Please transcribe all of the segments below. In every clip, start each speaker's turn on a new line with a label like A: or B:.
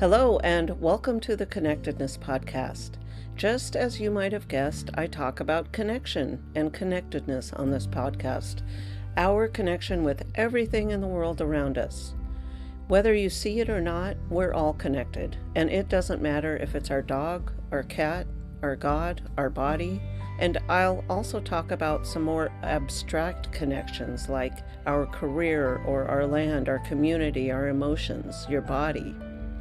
A: Hello, and welcome to the Connectedness podcast. Just as you might have guessed, I talk about connection and connectedness on this podcast, our connection with everything in the world around us. Whether you see it or not, we're all connected, and it doesn't matter if it's our dog, our cat, our God, our body, and I'll also talk about some more abstract connections like our career or our land, our community, our emotions, your body.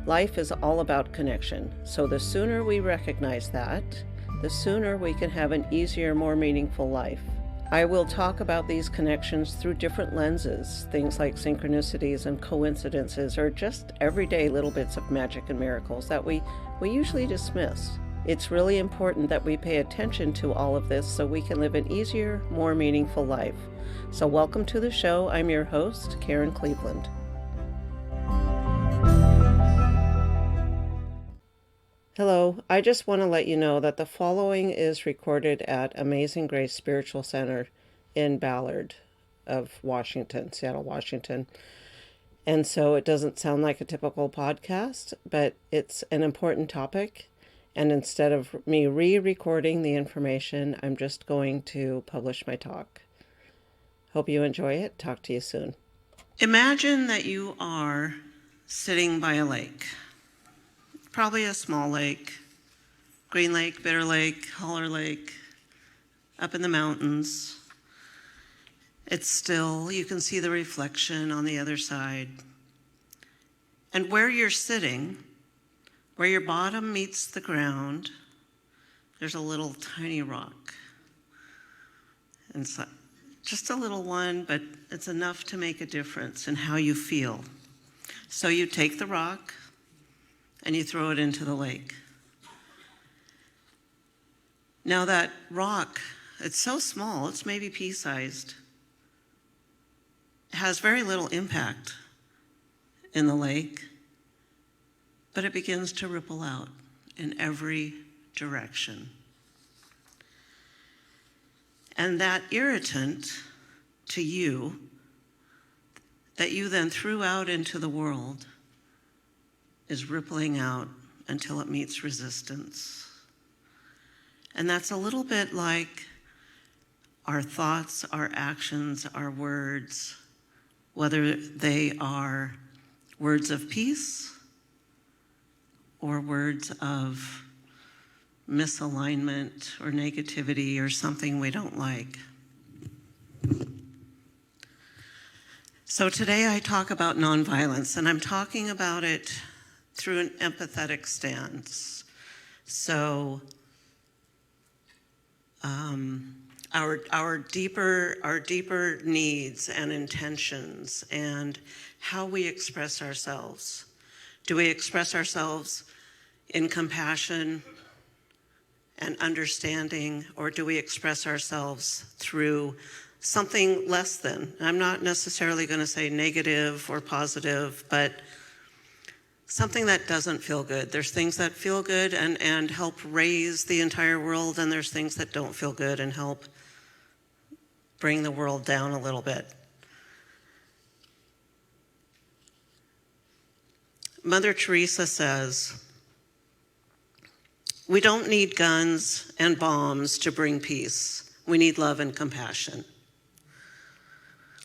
A: Life is all about connection, so the sooner we recognize that, the sooner we can have an easier, more meaningful life. I will talk about these connections through different lenses, things like synchronicities and coincidences, or just everyday little bits of magic and miracles that we usually dismiss. It's really important that we pay attention to all of this so we can live an easier, more meaningful life. So welcome to the show. I'm your host, Karen Cleveland. Hello, I just want to let you know that the following is recorded at Amazing Grace Spiritual Center in Ballard of Washington, Seattle, Washington. And so it doesn't sound like a typical podcast, but it's an important topic. And instead of me re-recording the information, I'm just going to publish my talk. Hope you enjoy it. Talk to you soon. Imagine that you are sitting by a lake. Probably a small lake, Green Lake, Bitter Lake, Holler Lake, up in the mountains. It's still, you can see the reflection on the other side. And where you're sitting, where your bottom meets the ground, there's a little tiny rock. And so, just a little one, but it's enough to make a difference in how you feel. So you take the rock, and you throw it into the lake. Now that rock, it's so small, it's maybe pea-sized, has very little impact in the lake, but it begins to ripple out in every direction. And that irritant to you, that you then threw out into the world, is rippling out until it meets resistance. And that's a little bit like our thoughts, our actions, our words, whether they are words of peace or words of misalignment or negativity or something we don't like. So today I talk about nonviolence, and I'm talking about it through an empathetic stance. So our deeper needs and intentions and how we express ourselves. Do we express ourselves in compassion and understanding, or do we express ourselves through something less than? I'm not necessarily going to say negative or positive, but something that doesn't feel good. There's things that feel good and help raise the entire world, and there's things that don't feel good and help bring the world down a little bit. Mother Teresa says, "We don't need guns and bombs to bring peace. We need love and compassion.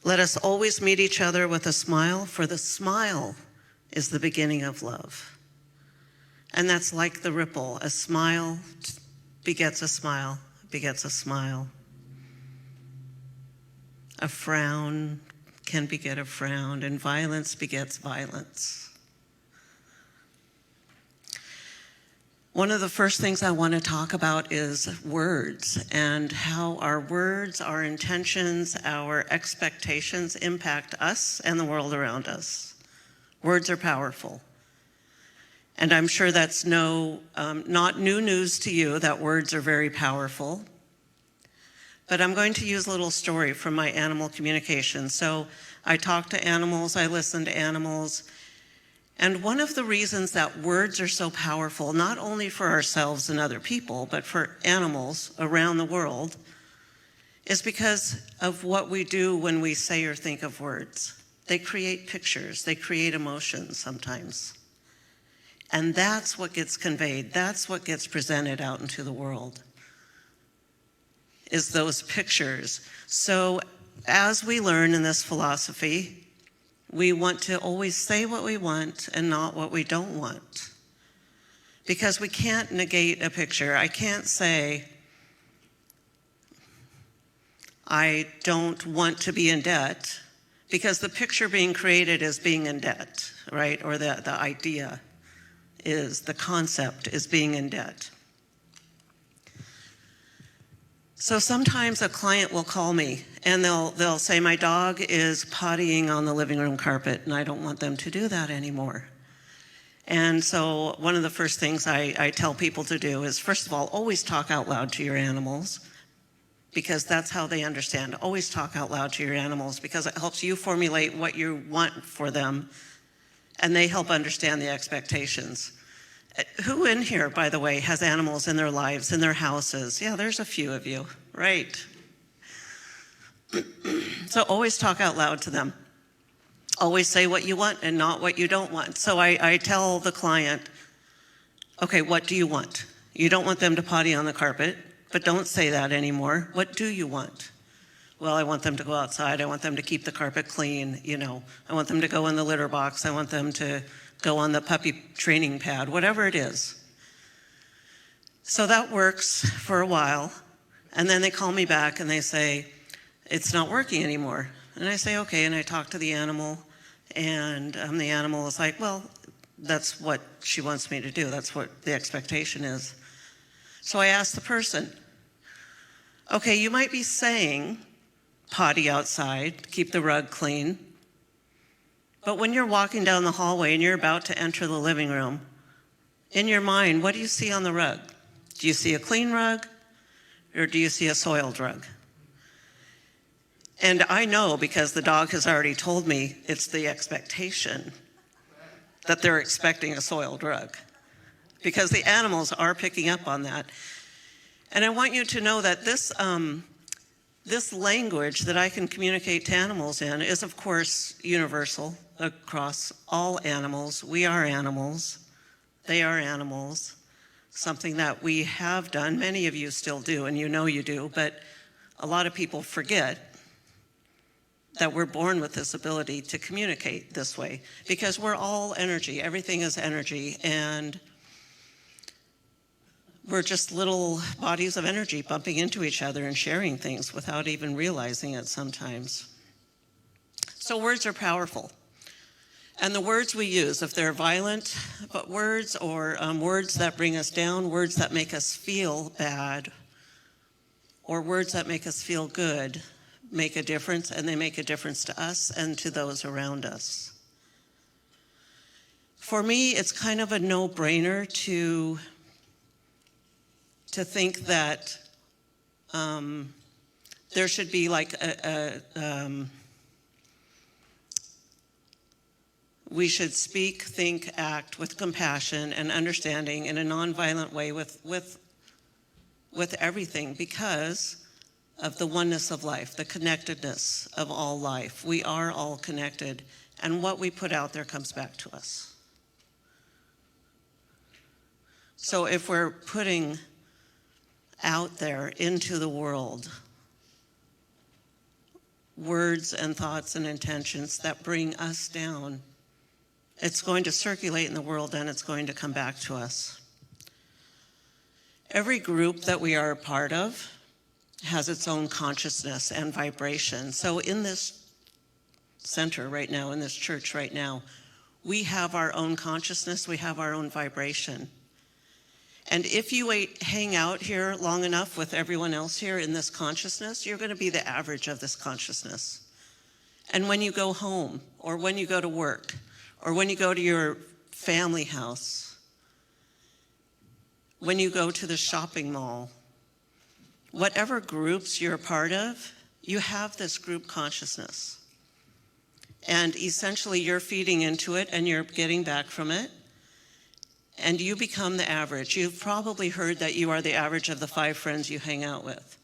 A: Let us always meet each other with a smile, for the smile is the beginning of love." And that's like the ripple. A smile begets a smile, begets a smile. A frown can beget a frown, and violence begets violence. One of the first things I want to talk about is words and how our words, our intentions, our expectations impact us and the world around us. Words are powerful. And I'm sure that's not new news to you that words are very powerful. But I'm going to use a little story from my animal communication. So I talk to animals, I listen to animals. And one of the reasons that words are so powerful, not only for ourselves and other people, but for animals around the world, is because of what we do when we say or think of words. They create pictures, they create emotions sometimes. And that's what gets conveyed. That's what gets presented out into the world, is those pictures. So as we learn in this philosophy, we want to always say what we want and not what we don't want. Because we can't negate a picture. I can't say, I don't want to be in debt, because the picture being created is being in debt, right? Or the idea is, the concept is being in debt. So sometimes a client will call me and they'll say, my dog is pottying on the living room carpet and I don't want them to do that anymore. And so one of the first things I tell people to do is, first of all, always talk out loud to your animals, because that's how they understand. Always talk out loud to your animals, because it helps you formulate what you want for them, and they help understand the expectations. Who in here, by the way, has animals in their lives, in their houses? Yeah, there's a few of you, right? So always talk out loud to them. Always say what you want and not what you don't want. So I tell the client, okay, what do you want? You don't want them to potty on the carpet, but don't say that anymore. What do you want? Well, I want them to go outside. I want them to keep the carpet clean. I want them to go in the litter box. I want them to go on the puppy training pad, whatever it is. So that works for a while. And then they call me back and they say, it's not working anymore. And I say, okay, and I talk to the animal, and the animal is like, well, that's what she wants me to do. That's what the expectation is. So I ask the person, okay, you might be saying potty outside, keep the rug clean, but when you're walking down the hallway and you're about to enter the living room, in your mind, what do you see on the rug? Do you see a clean rug, or do you see a soiled rug? And I know, because the dog has already told me, it's the expectation that they're expecting a soiled rug, because the animals are picking up on that. And I want you to know that this language that I can communicate to animals in is, of course, universal across all animals. We are animals. They are animals. Something that we have done, many of you still do, and you know you do, but a lot of people forget that we're born with this ability to communicate this way, because we're all energy. Everything is energy, and we're just little bodies of energy bumping into each other and sharing things without even realizing it sometimes. So words are powerful. And the words we use, if they're violent but words, or words that bring us down, words that make us feel bad, or words that make us feel good, make a difference, and they make a difference to us and to those around us. For me, it's kind of a no-brainer to think that there should be like we should speak, think, act with compassion and understanding in a nonviolent way with everything, because of the oneness of life, the connectedness of all life. We are all connected, and what we put out there comes back to us. So if we're putting out there into the world words and thoughts and intentions that bring us down, it's going to circulate in the world and it's going to come back to us. Every group that we are a part of has its own consciousness and vibration. So in this center right now, in this church right now, we have our own consciousness, we have our own vibration. And if you hang out here long enough with everyone else here in this consciousness, you're going to be the average of this consciousness. And when you go home, or when you go to work, or when you go to your family house, when you go to the shopping mall, whatever groups you're a part of, you have this group consciousness. And essentially you're feeding into it and you're getting back from it. And you become the average. You've probably heard that you are the average of the 5 friends you hang out with.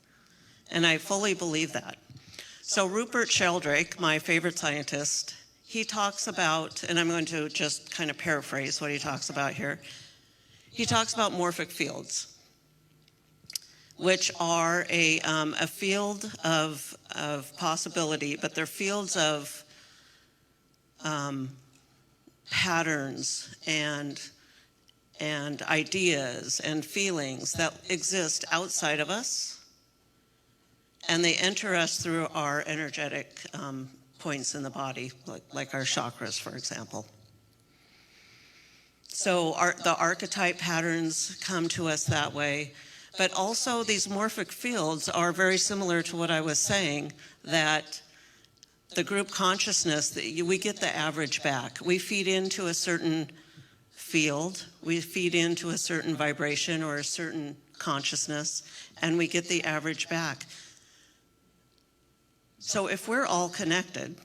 A: And I fully believe that. So Rupert Sheldrake, my favorite scientist, he talks about, and I'm going to just kind of paraphrase what he talks about here. He talks about morphic fields, which are a field of possibility, but they're fields of patterns and ideas and feelings that exist outside of us, and they enter us through our energetic points in the body, like our chakras, for example. So the archetype patterns come to us that way, but also these morphic fields are very similar to what I was saying, that the group consciousness, we get the average back. We feed into a certain field, we feed into a certain vibration or a certain consciousness, and we get the average back. So if we're all connected,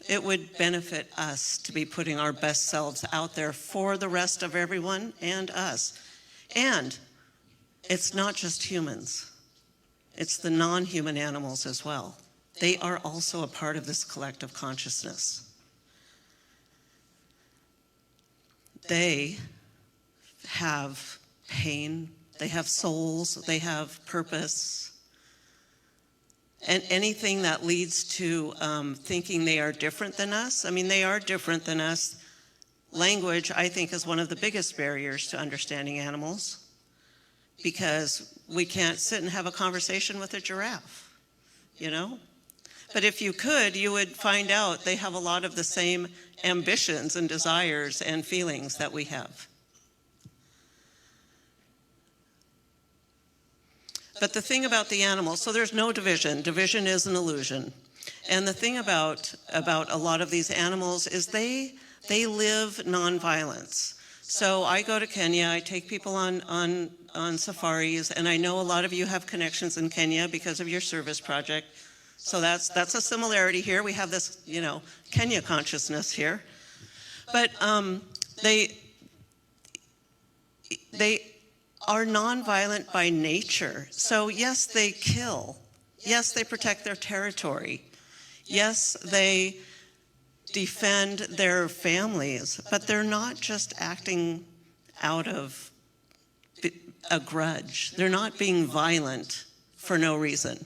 A: it would benefit us to be putting our best selves out there for the rest of everyone and us. And it's not just humans, it's the non-human animals as well. They are also a part of this collective consciousness. They have pain, they have souls, they have purpose. And anything that leads to thinking they are different than us, I mean, they are different than us. Language, I think, is one of the biggest barriers to understanding animals, because we can't sit and have a conversation with a giraffe, you know? But if you could, you would find out they have a lot of the same ambitions and desires and feelings that we have. But the thing about the animals, so there's no division. Division is an illusion. And the thing about a lot of these animals is they live nonviolence. So I go to Kenya, I take people on safaris, and I know a lot of you have connections in Kenya because of your service project. So that's a similarity here. We have this, Kenya consciousness here. But they are nonviolent by nature. So yes, they kill. Yes, they protect their territory. Yes, they defend their families, but they're not just acting out of a grudge. They're not being violent for no reason.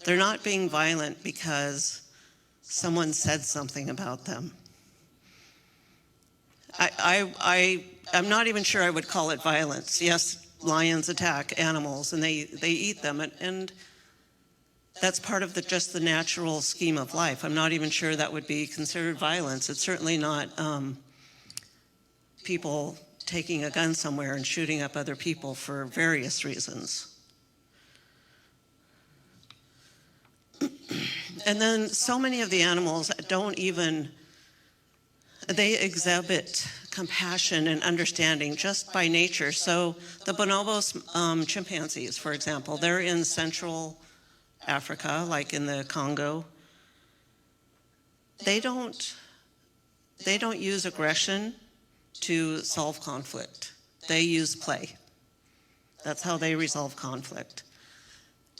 A: They're not being violent because someone said something about them. I'm not even sure I would call it violence. Yes, lions attack animals and they eat them, and that's part of just the natural scheme of life. I'm not even sure that would be considered violence. It's certainly not people taking a gun somewhere and shooting up other people for various reasons. And then so many of the animals they exhibit compassion and understanding just by nature. So the bonobos chimpanzees, for example, they're in Central Africa, like in the Congo. They don't use aggression to solve conflict. They use play. That's how they resolve conflict.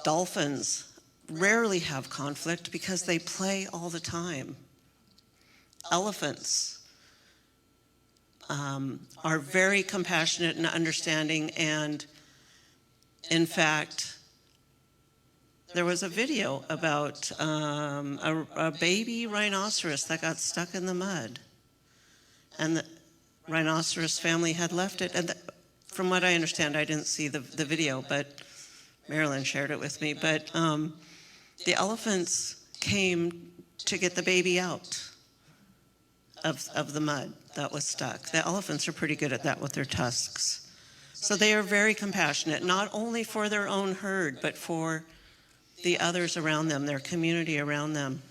A: Dolphins rarely have conflict because they play all the time. Elephants are very compassionate and understanding, and in fact, there was a video about a baby rhinoceros that got stuck in the mud, and the rhinoceros family had left it, and from what I understand, I didn't see the video, but Marilyn shared it with me, but the elephants came to get the baby out of the mud that was stuck. The elephants are pretty good at that with their tusks. So they are very compassionate, not only for their own herd, but for the others around them, their community around them.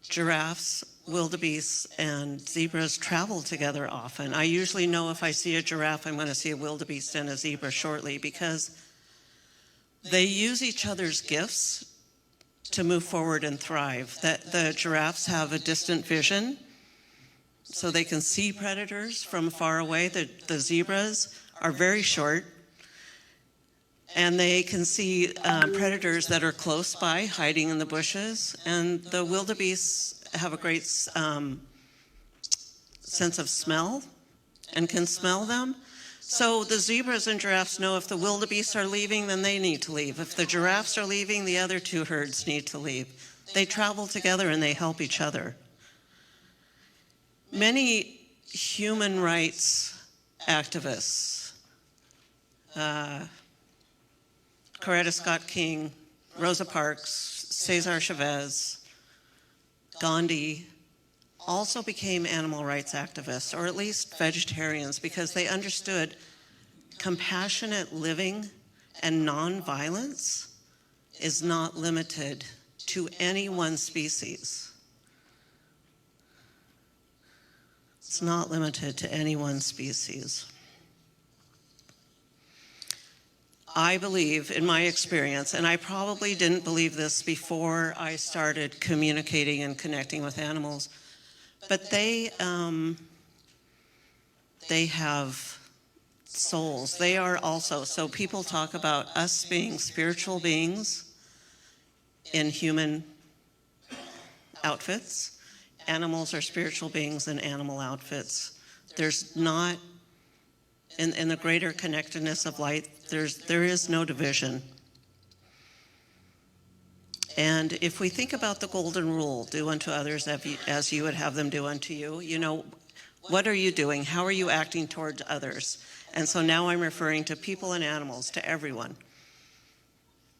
A: Giraffes, wildebeests, and zebras travel together often. I usually know if I see a giraffe, I'm going to see a wildebeest and a zebra shortly, because they use each other's gifts to move forward and thrive. That the giraffes have a distant vision, so they can see predators from far away. The zebras are very short, And they can see predators that are close by, hiding in the bushes. And the wildebeests have a great sense of smell and can smell them. So the zebras and giraffes know if the wildebeests are leaving, then they need to leave. If the giraffes are leaving, the other two herds need to leave. They travel together and they help each other. Many human rights activists, Coretta Scott King, Rosa Parks, Cesar Chavez, Gandhi, also became animal rights activists, or at least vegetarians, because they understood compassionate living and nonviolence is not limited to any one species. It's not limited to any one species. I believe, in my experience, and I probably didn't believe this before I started communicating and connecting with animals, but they have souls. They are also, so people talk about us being spiritual beings in human outfits. Animals are spiritual beings in animal outfits. There's not, in the greater connectedness of light, there is no division. And if we think about the golden rule, do unto others as you would have them do unto you, you know, what are you doing? How are you acting towards others? And so now I'm referring to people and animals, to everyone.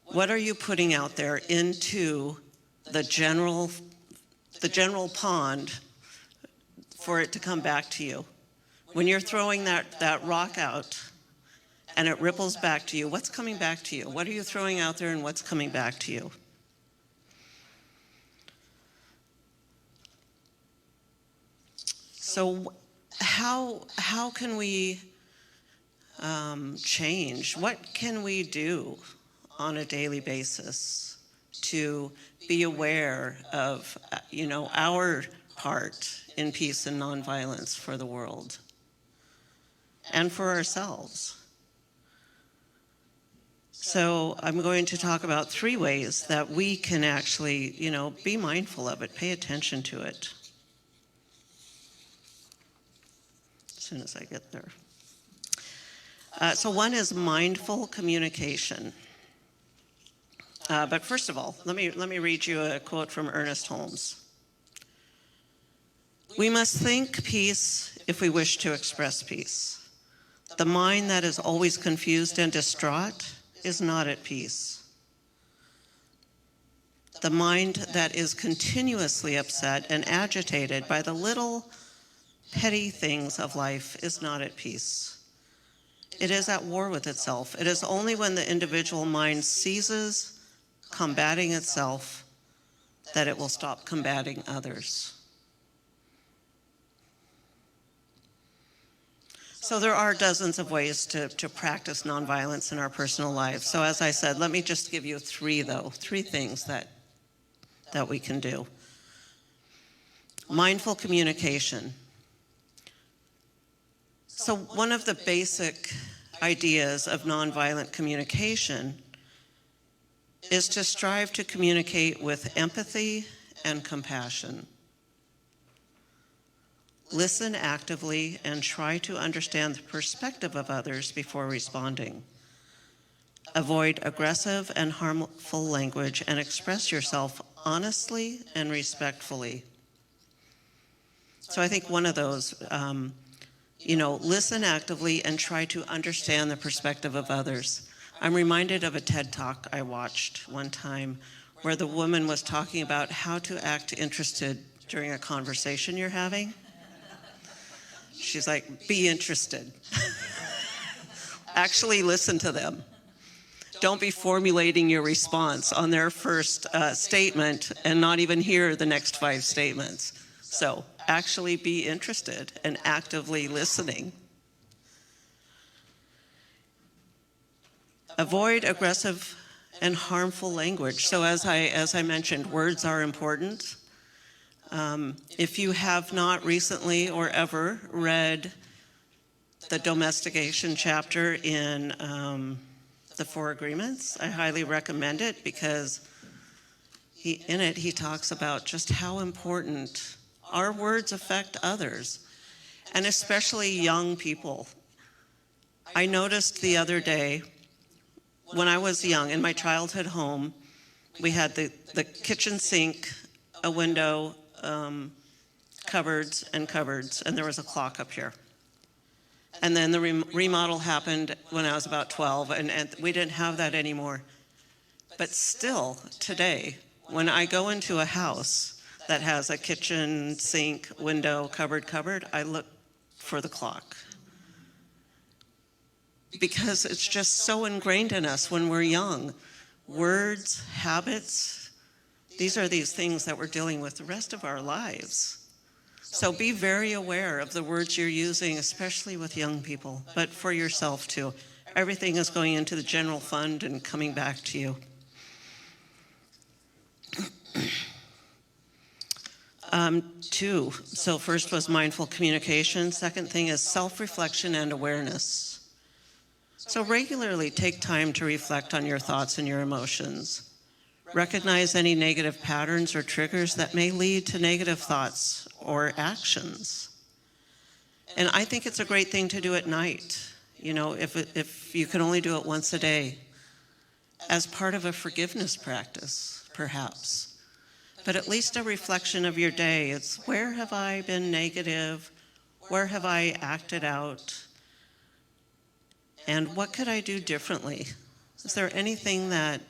A: What are you putting out there into the general pond for it to come back to you? When you're throwing that rock out and it ripples back to you, what's coming back to you? What are you throwing out there and what's coming back to you? So how can we change? What can we do on a daily basis to be aware of, our part in peace and nonviolence for the world and for ourselves? So I'm going to talk about 3 ways that we can actually, be mindful of it, pay attention to it. As soon as I get there. So one is mindful communication. But first of all, let me read you a quote from Ernest Holmes. We must think peace if we wish to express peace. The mind that is always confused and distraught is not at peace. The mind that is continuously upset and agitated by the little petty things of life is not at peace. It is at war with itself. It is only when the individual mind ceases combating itself that it will stop combating others. So there are dozens of ways to practice nonviolence in our personal lives. So as I said, let me just give you 3 things that we can do. Mindful communication. So one of the basic ideas of nonviolent communication is to strive to communicate with empathy and compassion. Listen actively and try to understand the perspective of others before responding. Avoid aggressive and harmful language and express yourself honestly and respectfully. So I think one of those, listen actively and try to understand the perspective of others. I'm reminded of a TED Talk I watched one time where the woman was talking about how to act interested during a conversation you're having. She's like, be interested. Actually listen to them. Don't be formulating your response on their first statement and not even hear the next 5 statements. So actually be interested and actively listening. Avoid aggressive and harmful language. So as I mentioned, words are important. If you have not recently or ever read the domestication chapter in the Four Agreements. I highly recommend it because in it he talks about just how important our words affect others, and especially young people. I noticed the other day, when I was young, in my childhood home, we had the kitchen sink, a window, cupboards, and there was a clock up here. And then the remodel happened when I was about 12, and we didn't have that anymore. But still, today, when I go into a house that has a kitchen, sink, window, cupboard, I look for the clock. Because it's just so ingrained in us when we're young. Words, habits, these are these things that we're dealing with the rest of our lives. So be very aware of the words you're using, especially with young people, but for yourself too. Everything is going into the general fund and coming back to you. Two, so first was mindful communication. Second thing is self-reflection and awareness. So regularly take time to reflect on your thoughts and your emotions. Recognize any negative patterns or triggers that may lead to negative thoughts or actions. And I think it's a great thing to do at night, if you can only do it once a day, as part of a forgiveness practice, perhaps. But at least a reflection of your day. It's, where have I been negative? Where have I acted out? And what could I do differently? Is there anything that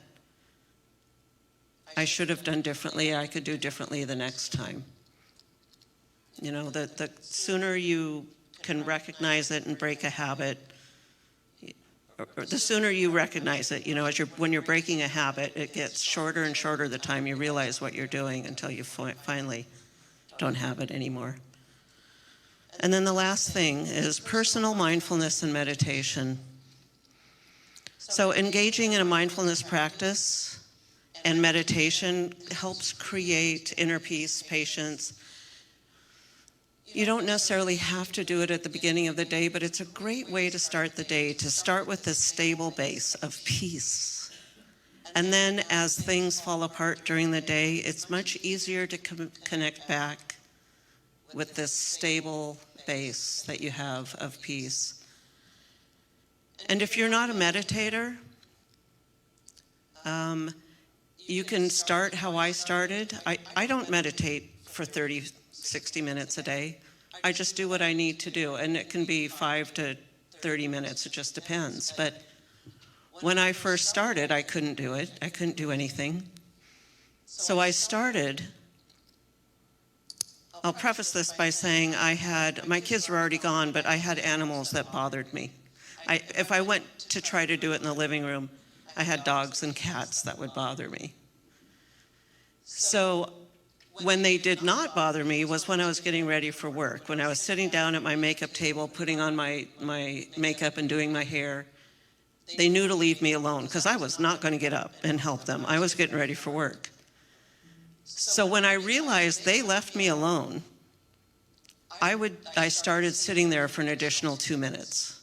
A: I should have done differently, I could do differently the next time? The sooner you can recognize it and break a habit, or the sooner you recognize it, when you're breaking a habit, it gets shorter and shorter the time you realize what you're doing until you finally don't have it anymore. And then the last thing is personal mindfulness and meditation. So engaging in a mindfulness practice and meditation helps create inner peace, patience. You don't necessarily have to do it at the beginning of the day, but it's a great way to start the day, to start with this stable base of peace. And then as things fall apart during the day, it's much easier to connect back with this stable base that you have of peace. And if you're not a meditator, you can start how I started. I don't meditate for 60 minutes a day. I just do what I need to do, and it can be 5 to 30 minutes. It just depends. But when I first started, I couldn't do it. I couldn't do anything. So I started. I'll preface this by saying my kids were already gone, but I had animals that bothered me. If I went to try to do it in the living room, I had dogs and cats that would bother me. So when they did not bother me was when I was getting ready for work, when I was sitting down at my makeup table, putting on my makeup and doing my hair. They knew to leave me alone because I was not going to get up and help them. I was getting ready for work. So when I realized they left me alone, I started sitting there for an additional 2 minutes.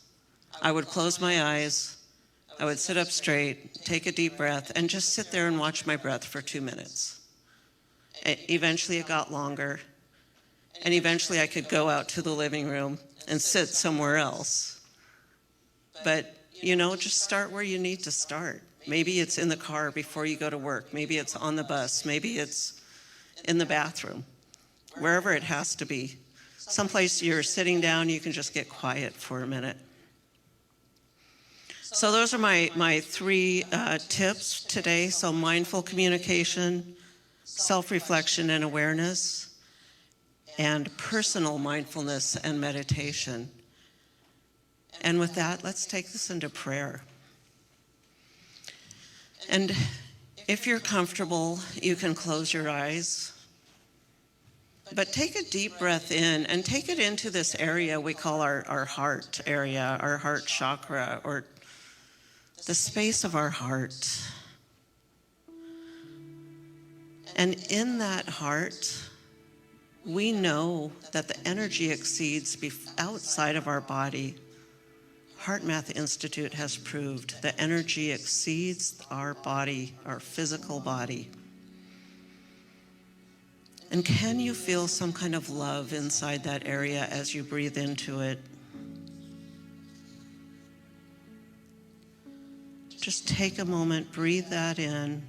A: I would close my eyes, I would sit up straight, take a deep breath, and just sit there and watch my breath for 2 minutes. Eventually it got longer, and eventually I could go out to the living room and sit somewhere else. But, just start where you need to start. Maybe it's in the car before you go to work. Maybe it's on the bus. Maybe it's in the bathroom. Wherever it has to be. Someplace you're sitting down, you can just get quiet for a minute. So those are my 3 tips today. So mindful communication, self-reflection and awareness, and personal mindfulness and meditation. And with that, let's take this into prayer. And if you're comfortable, you can close your eyes. But take a deep breath in and take it into this area we call our heart area, our heart chakra, or the space of our heart. And in that heart, we know that the energy exceeds outside of our body. HeartMath Institute has proved that energy exceeds our body, our physical body. And can you feel some kind of love inside that area as you breathe into it? Just take a moment, breathe that in,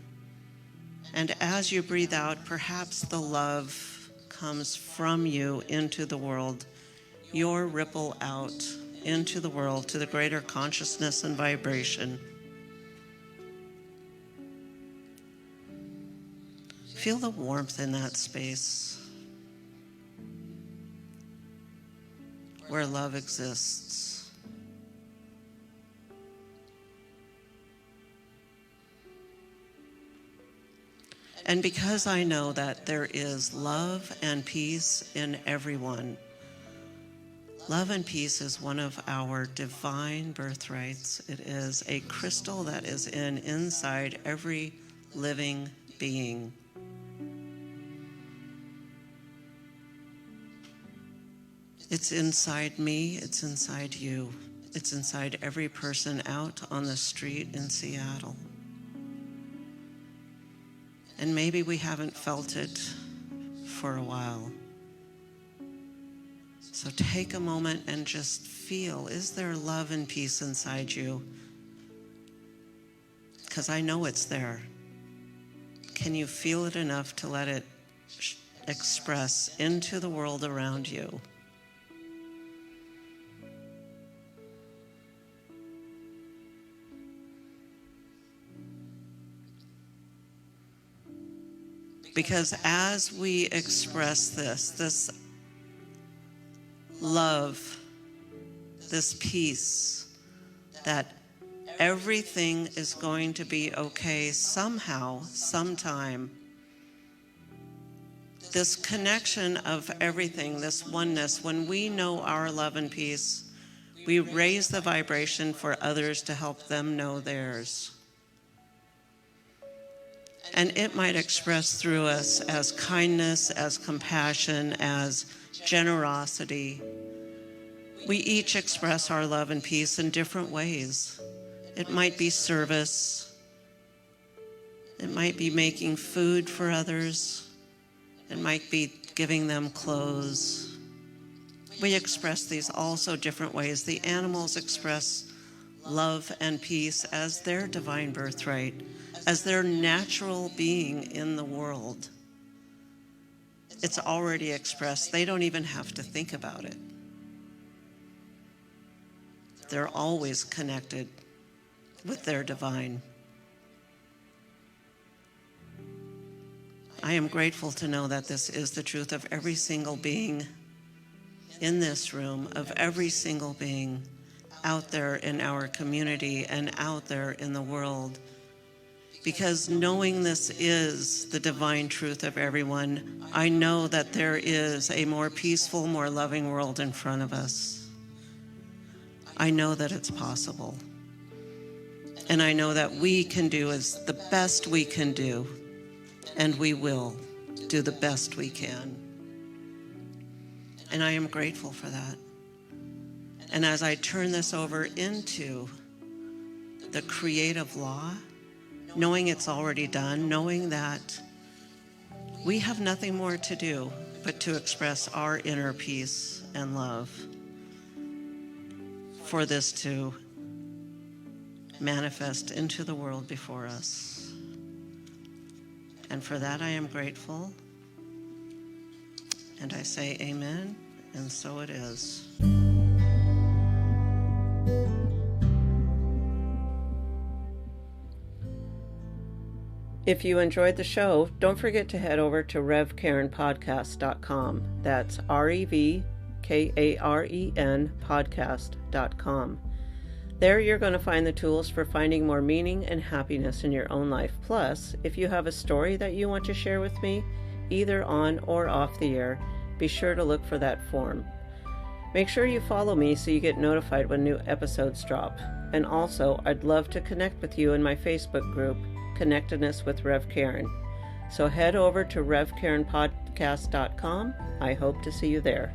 A: and as you breathe out, perhaps the love comes from you into the world, your ripple out into the world to the greater consciousness and vibration. Feel the warmth in that space where love exists. And because I know that there is love and peace in everyone, love and peace is one of our divine birthrights. It is a crystal that is inside every living being. It's inside me, it's inside you, it's inside every person out on the street in Seattle. And maybe we haven't felt it for a while. So take a moment and just feel, is there love and peace inside you? Because I know it's there. Can you feel it enough to let it express into the world around you? Because as we express this love, this peace, that everything is going to be okay somehow, sometime, this connection of everything, this oneness, when we know our love and peace, we raise the vibration for others to help them know theirs. And it might express through us as kindness, as compassion, as generosity. We each express our love and peace in different ways. It might be service. It might be making food for others. It might be giving them clothes. We express these also different ways. The animals express love and peace as their divine birthright, as their natural being in the world. It's already expressed. They don't even have to think about it. They're always connected with their divine. I am grateful to know that this is the truth of every single being in this room, of every single being out there in our community and out there in the world. Because knowing this is the divine truth of everyone, I know that there is a more peaceful, more loving world in front of us. I know that it's possible. And I know that we can do as the best we can do, and we will do the best we can. And I am grateful for that. And as I turn this over into the creative law, knowing it's already done, knowing that we have nothing more to do but to express our inner peace and love for this to manifest into the world before us. And for that I am grateful. And I say amen, and so it is. If you enjoyed the show, don't forget to head over to revkarenpodcast.com. That's REVKAREN podcast.com. There you're going to find the tools for finding more meaning and happiness in your own life. Plus, if you have a story that you want to share with me, either on or off the air, be sure to look for that form. Make sure you follow me so you get notified when new episodes drop. And also, I'd love to connect with you in my Facebook group, Connectedness with Rev Karen. So head over to revkarenpodcast.com. I hope to see you there.